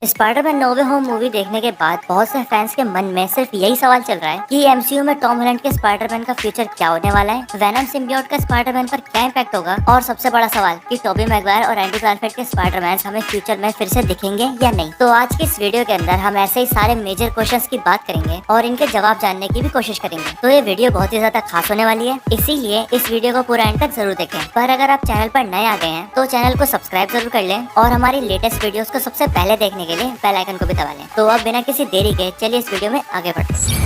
Spiderman no वे home movie देखने के बाद बहुत से फैंस के मन में सिर्फ यही सवाल चल रहा है कि एमसीयू में टॉम हॉलैंड के स्पाइडरमैन का फ्यूचर क्या होने वाला है, वेनम सिम्बियोट का स्पाइडरमैन पर क्या इम्पैक्ट होगा और सबसे बड़ा सवाल कि टोबी मैगवायर और एंड्रू गारफील्ड के स्पाइडरमैन हमें फ्यूचर में फिर से दिखेंगे या नहीं। तो आज की इस वीडियो के अंदर हम ऐसे ही सारे मेजर क्वेश्चंस की बात करेंगे और इनके जवाब जानने की भी कोशिश करेंगे। तो ये वीडियो बहुत ही ज्यादा खास होने वाली है, इसीलिए इस वीडियो को पूरा एंड तक जरूर देखें। पर अगर आप चैनल पर नए आ गए हैं तो चैनल को सब्सक्राइब जरूर कर लें और हमारी लेटेस्ट वीडियोस को सबसे पहले देखने के लिए बेल आइकन को भी दबा लें। तो अब बिना किसी देरी के चलिए इस वीडियो में आगे बढ़ते हैं।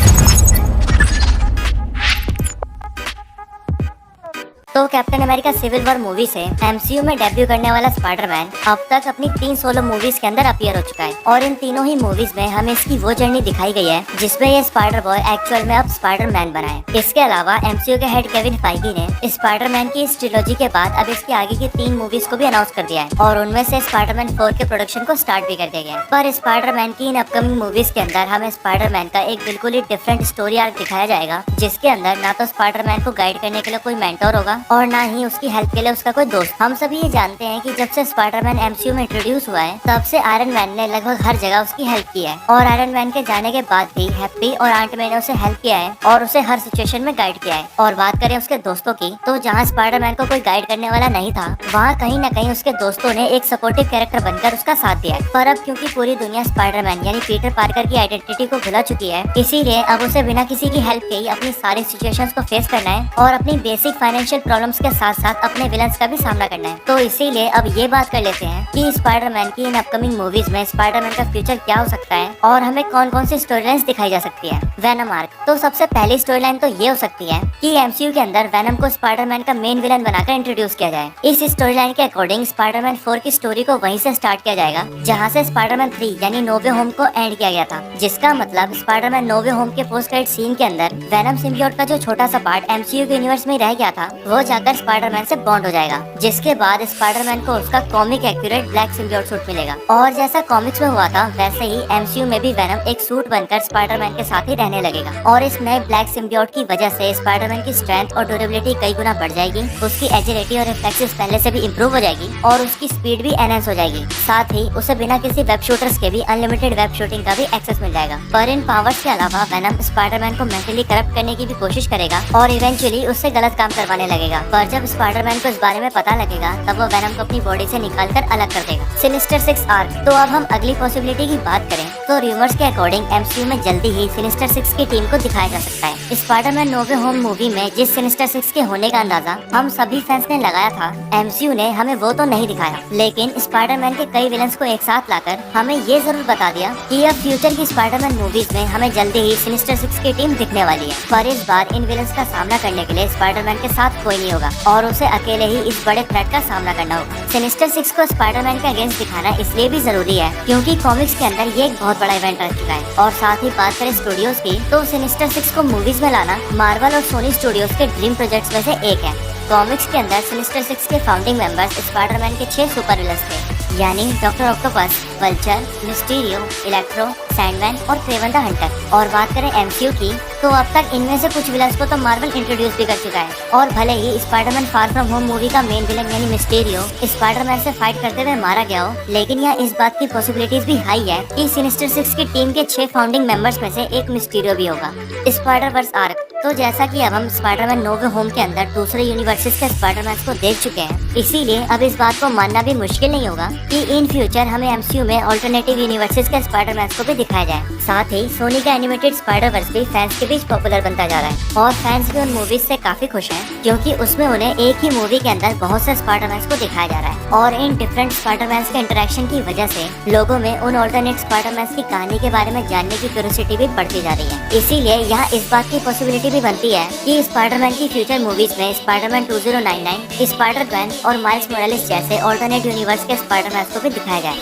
तो captain America civil war movie से एमसीयू में डेब्यू करने वाला स्पाइडरमैन अब तक अपनी 3 सोलो मूवीज के अंदर अपीयर हो चुका है और इन तीनों ही मूवीज में हमें इसकी वो जर्नी दिखाई गई है जिसमें ये स्पाइडर बॉय एक्चुअल में अब स्पाइडरमैन बना है। इसके अलावा एमसीयू के हेड केविन फाइगी ने स्पाइडरमैन की इस ट्रिलॉजी के बाद अब इसकी आगे की 3 मूवीज को भी अनाउंस कर दिया है और उनमें से स्पाइडरमैन 4 के प्रोडक्शन को स्टार्ट भी कर दिया गया है। पर स्पाइडरमैन की इन अपकमिंग मूवीज के अंदर हमें स्पाइडरमैन का एक बिल्कुल ही डिफरेंट स्टोरी आर्क दिखाया जाएगा, जिसके अंदर ना तो स्पाइडरमैन को गाइड करने के लिए कोई मेंटर होगा और ना ही की हेल्प के लिए उसका कोई दोस्त। हम सभी ये जानते हैं कि जब से स्पाइडरमैन एमसीयू में इंट्रोड्यूस हुआ है तब से आयरन मैन ने लगभग हर जगह उसकी हेल्प की है और आयरन मैन के जाने के बाद भी हैप्पी और आंट मे ने उसे हेल्प किया है और उसे हर सिचुएशन में गाइड किया है। और बात करें उसके दोस्तों की, तो जहाँ स्पाइडरमैन को कोई गाइड करने वाला नहीं था वहाँ कहीं न कहीं उसके दोस्तों ने एक सपोर्टिव कैरेक्टर बनकर उसका साथ दिया है। पर अब क्योंकि पूरी दुनिया स्पाइडरमैन यानी पीटर पार्कर की आइडेंटिटी को भुला चुकी है, इसीलिए अब उसे बिना किसी की हेल्प के ही अपनी सारी सिचुएशंस को फेस करना है और अपनी बेसिक फाइनेंशियल प्रॉब्लम्स के साथ साथ अपने विलन्स का भी सामना करना है। तो इसीलिए अब ये बात कर लेते हैं कि स्पाइडरमैन की इन अपकमिंग मूवीज में स्पाइडरमैन का फ्यूचर क्या हो सकता है और हमें कौन कौन सी स्टोरी लाइन्स दिखाई जा सकती है। Venom arc. तो सबसे पहली स्टोरी लाइन तो ये हो सकती है कि एमसीयू के अंदर वेनम को स्पाइडरमैन का मेन विलन बनाकर इंट्रोड्यूस किया जाए। इस स्टोरी लाइन के अकॉर्डिंग स्पाइडरमैन 4 की स्टोरी को वहीं से स्टार्ट किया जाएगा जहाँ से स्पाइडरमैन 3 यानी नो वे होम को एंड किया गया था, जिसका मतलब स्पाइडरमैन नो वे होम के पोस्ट क्रेडिट सीन के अंदर वेनम सिम्बियोट का जो छोटा सा पार्ट एमसीयू के यूनिवर्स में रह गया था वो जाकर स्पाइडरमैन से बॉन्ड हो जाएगा, जिसके बाद स्पाइडरमैन को उसका comic accurate black symbiote suit मिलेगा। और जैसा कॉमिक्स में हुआ था वैसे ही एमसीयू में भी वेनम एक सूट बनकर स्पाइडरमैन के साथ ही रहने लगेगा और इस नए ब्लैक सिम्बियोट की वजह से स्पाइडरमैन की स्ट्रेंथ और ड्यूरेबिलिटी कई गुना बढ़ जाएगी, उसकी एजिलिटी और रिफ्लेक्सेस पहले से भी इम्प्रूव हो जाएगी और उसकी स्पीड भी एनहेंस हो जाएगी। साथ ही उसे बिना किसी वेब शूटर्स के भी अनलिमिटेड वेब शूटिंग का भी एक्सेस मिल जाएगा। पर इन पावर्स के अलावा वेनम स्पाइडरमैन को मेंटली करप्ट करने की भी कोशिश करेगा और इवेंचुअली उससे गलत काम करवाने लगेगा। पर जब स्पाइडरमैन को इस बारे में पता लगेगा तब वो वेनम को अपनी बॉडी से निकालकर अलग कर देगा। Sinister 6 arc. तो अब हम अगली पॉसिबिलिटी की बात करें तो रूमर्स के अकॉर्डिंग एमसीयू में जल्दी ही सिनिस्टर 6 की टीम को दिखाया जा सकता है। स्पाइडरमैन नो वे होम मूवी में जिस सिनिस्टर 6 के होने का अंदाजा हम सभी फैंस ने लगाया था, एमसीयू ने हमें वो तो नहीं दिखाया, लेकिन स्पाइडरमैन के कई विलन्स को एक साथ लाकर हमें ये जरूर बता दिया कि अब फ्यूचर की स्पाइडरमैन मूवीज में हमें जल्दी ही सिनिस्टर 6 की टीम दिखने वाली है। पर इस बार इन विलन्स का सामना करने के लिए स्पाइडरमैन के साथ कोई नहीं होगा और उसे अकेले ही इस बड़े थ्रेट का सामना करना होगा। सिनिस्टर 6 को स्पाइडरमैन के अगेंस्ट दिखाना इसलिए भी जरूरी है क्योंकि कॉमिक्स के अंदर ये एक बहुत बड़ा इवेंट रह चुका है। और साथ ही बात करें स्टूडियोज की, तो सिनिस्टर 6 को मूवीज में लाना मार्वल और सोनी स्टूडियोज के ड्रीम प्रोजेक्ट्स में से एक है। कॉमिक्स के अंदर सिनिस्टर 6 के फाउंडिंग मेंबर्स स्पाइडरमैन के 6 सुपर विलन्स थे, यानी doctor octopus, vulture, Mysterio, electro, Sandman और क्रेवन द हंटर। और बात करें एमसीयू की, तो अब तक इनमें से कुछ विलन्स को तो मार्वल इंट्रोड्यूस भी कर चुका है और भले ही Spiderman far from home movie का मेन विलन यानी मिस्टीरियो स्पाइडरमैन से फाइट करते हुए मारा गया हो, लेकिन यह इस बात की पॉसिबिलिटीज भी हाई है कि सिनिस्टर 6 की टीम के 6 फाउंडिंग मेंबर्स में से एक मिस्टीरियो भी होगा। Spider-Verse arc. तो जैसा कि अब हम स्पाइडरमैन नो वे होम के अंदर दूसरे यूनिवर्सेस के स्पाइडरमैन को देख चुके हैं, इसीलिए अब इस बात को मानना भी मुश्किल नहीं होगा कि इन फ्यूचर हमें एमसीयू में अल्टरनेटिव यूनिवर्सेस के स्पाइडरमैन को भी दिखाया जाए। साथ ही सोनी का एनिमेटेड स्पाइडरवर्स भी फैंस के बीच पॉपुलर बनता जा रहा है और फैंस भी उन मूवीज से काफी खुश हैं क्योंकि उसमें उन्हें एक ही मूवी के अंदर बहुत से स्पाइडरमैन को दिखाया जा रहा है और इन डिफरेंट स्पाइडरमैन के इंटरेक्शन की वजह से लोगों में उन अल्टरनेट स्पाइडरमैन की कहानी के बारे में जानने की क्यूरियोसिटी भी बढ़ती जा रही है। इसीलिए यहाँ इस बात की पॉसिबिलिटी भी बनती है कि स्पाइडरमैन की फ्यूचर मूवीज में स्पाइडरमैन 2099, स्पाइडर-गwen और माइल्स मोरालेस जैसे अल्टरनेट यूनिवर्स के स्पाइडरमैन को भी दिखाया जाए।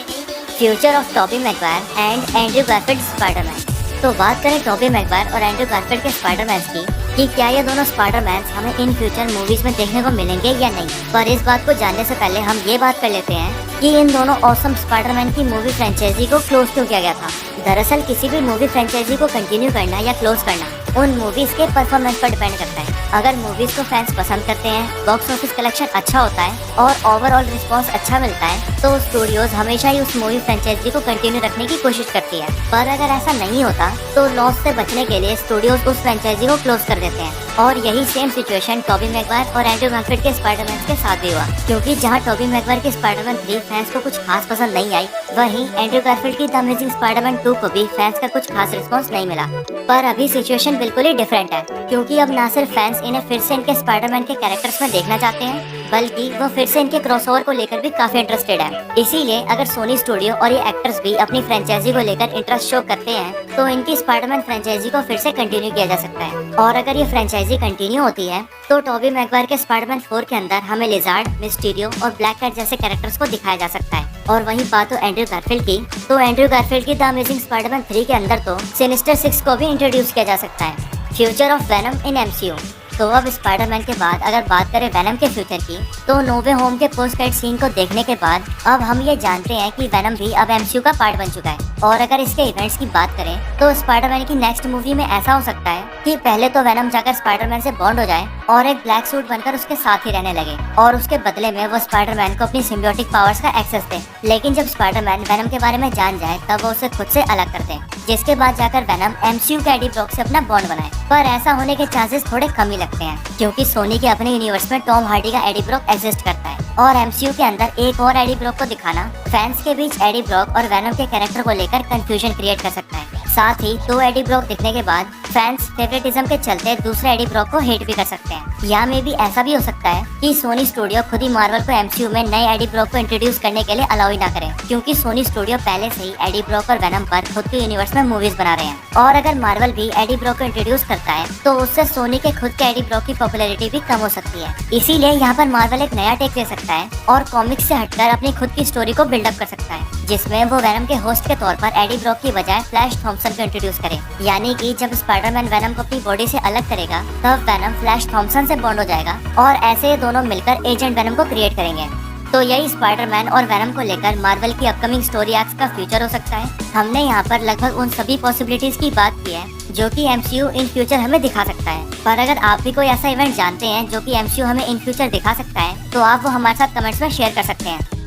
Future of Tobey Maguire and Andrew Garfield Spiderman. तो बात करें टोबी मैगवायर और एंड्रू गारफील्ड के स्पाइडरमैन की कि क्या ये दोनों स्पाइडरमैन हमें इन फ्यूचर मूवीज में देखने को मिलेंगे या नहीं। पर इस बात को जानने से पहले हम ये बात कर लेते हैं कि इन दोनों ऑसम स्पाइडरमैन की मूवी फ्रेंचाइजी को क्लोज क्यों किया गया था। दरअसल किसी भी मूवी फ्रेंचाइजी को कंटिन्यू करना या क्लोज करना उन मूवीज के परफॉर्मेंस पर डिपेंड करता है। अगर मूवीज को फैंस पसंद करते हैं, बॉक्स ऑफिस कलेक्शन अच्छा होता है और ओवरऑल रिस्पॉन्स अच्छा मिलता है, तो स्टूडियोज हमेशा ही उस मूवी फ्रेंचाइजी को कंटिन्यू रखने की कोशिश करती है। पर अगर ऐसा नहीं होता तो लॉस से बचने के लिए स्टूडियोज उस फ्रेंचाइजी को क्लोज कर देते हैं। और यही सेम सिचुएशन टॉबी मैगवायर और एंड्रयू गारफील्ड के स्पाइडरमैन के साथ भी हुआ, क्योंकि जहां टॉबी मैगवायर की स्पाइडरमैन 3 फैंस को कुछ खास पसंद नहीं आई, वहीं एंड्रयू गारफील्ड की द अमेजिंग स्पाइडरमैन 2 को भी फैंस का कुछ खास रिस्पॉन्स नहीं मिला। पर अभी सिचुएशन बिल्कुल ही डिफरेंट है, क्योंकि अब ना सिर्फ फैंस इन्हें फिर से इनके स्पाइडरमैन के कैरेक्टर्स में देखना चाहते हैं, बल्कि वो फिर से इनके क्रॉसओवर को लेकर भी काफी इंटरेस्टेड है। इसीलिए अगर सोनी स्टूडियो और ये एक्टर्स भी अपनी फ्रेंचाइजी को लेकर इंटरेस्ट शो करते हैं, तो इनकी स्पाइडरमैन फ्रेंचाइजी को फिर से कंटिन्यू किया जा सकता है। और अगर ये फ्रेंचाइजी कंटिन्यू होती है, तो टॉबी मैगवायर के स्पाइडरमैन 4 के अंदर हमें लिजार्ड, मिस्टीरियो और ब्लैक कैट जैसे कैरेक्टर्स को दिखाया जा सकता है। और वहीं बात हो एंड्रयू गारफील्ड की, तो एंड्रयू गारफील्ड की द अमेजिंग स्पाइडरमैन 3 के अंदर तो सिनिस्टर 6 को भी इंट्रोड्यूस किया जा सकता है। Future of venom in MCU. तो अब स्पाइडरमैन के बाद अगर बात करें वेनम के फ्यूचर की, तो नो वे होम के पोस्ट क्रेडिट सीन को देखने के बाद अब हम ये जानते हैं कि वेनम भी अब एमसीयू का पार्ट बन चुका है। और अगर इसके इवेंट्स की बात करें, तो स्पाइडरमैन की नेक्स्ट मूवी में ऐसा हो सकता है कि पहले तो वेनम जाकर स्पाइडरमैन से बॉन्ड हो जाए और एक ब्लैक सूट बनकर उसके साथ ही रहने लगे, और उसके बदले में वो स्पाइडरमैन को अपनी सिम्बियोटिक पावर्स का एक्सेस दे। लेकिन जब स्पाइडरमैन वेनम के बारे में जान जाए, तब वो उसे खुद से अलग कर दे, जिसके बाद जाकर वेनम एमसीयू के एडी ब्रॉक से अपना बॉन्ड बनाए। पर ऐसा होने के चांसेस थोड़े कम ही लगते हैं, क्योंकि सोनी के अपने यूनिवर्स में टॉम हार्डी का एडी ब्रॉक एग्जिस्ट करता है, और एमसीयू के अंदर एक और एडी ब्रॉक को दिखाना फैंस के बीच एडी ब्रॉक और वेनम के कैरेक्टर को लेकर कंफ्यूजन क्रिएट कर सकता है। साथ ही 2 एडी ब्रॉक दिखने के बाद फैंस फेवरेटिज्म के चलते दूसरे एडी ब्रॉक को हेट भी कर सकते हैं। या में भी ऐसा भी हो सकता है कि सोनी स्टूडियो खुद ही मार्वल को एमसीयू में नए एडी ब्रॉक को इंट्रोड्यूस करने के लिए अलाउ ही ना करे, क्योंकि सोनी स्टूडियो पहले से ही एडी ब्रॉक और वेनम पर खुद के यूनिवर्स में मूवीज बना रहे हैं। और अगर मार्वल भी एडी ब्रॉक को इंट्रोड्यूस करता है, तो उससे सोनी के खुद के एडी ब्रॉक की पॉपुलैरिटी भी कम हो सकती है। इसीलिए यहाँ पर मार्वल एक नया टेक ले सकता है और कॉमिक्स से हटकर अपनी खुद की स्टोरी को बिल्डअप कर सकता है, जिसमें वो वेनम के होस्ट के तौर पर एडी ब्रॉक की बजाय फ्लैश थॉम्पसन को इंट्रोड्यूस करे। यानी कि जब स्पाइडरमैन वेनम को अपनी बॉडी से अलग करेगा, तब वेनम फ्लैश थॉम्पसन से बॉन्ड हो जाएगा, और ऐसे ये दोनों मिलकर एजेंट वेनम को क्रिएट करेंगे। तो यही स्पाइडरमैन और वेनम को लेकर मार्वल की अपकमिंग स्टोरी आर्क्स का फ्यूचर हो सकता है। हमने यहाँ पर लगभग उन सभी पॉसिबिलिटीज की बात की है जो कि एमसीयू इन फ्यूचर हमें दिखा सकता है। पर अगर आप भी कोई ऐसा इवेंट जानते हैं जो कि एमसीयू हमें इन फ्यूचर दिखा सकता है, तो आप वो हमारे साथ कमेंट्स में शेयर कर सकते हैं।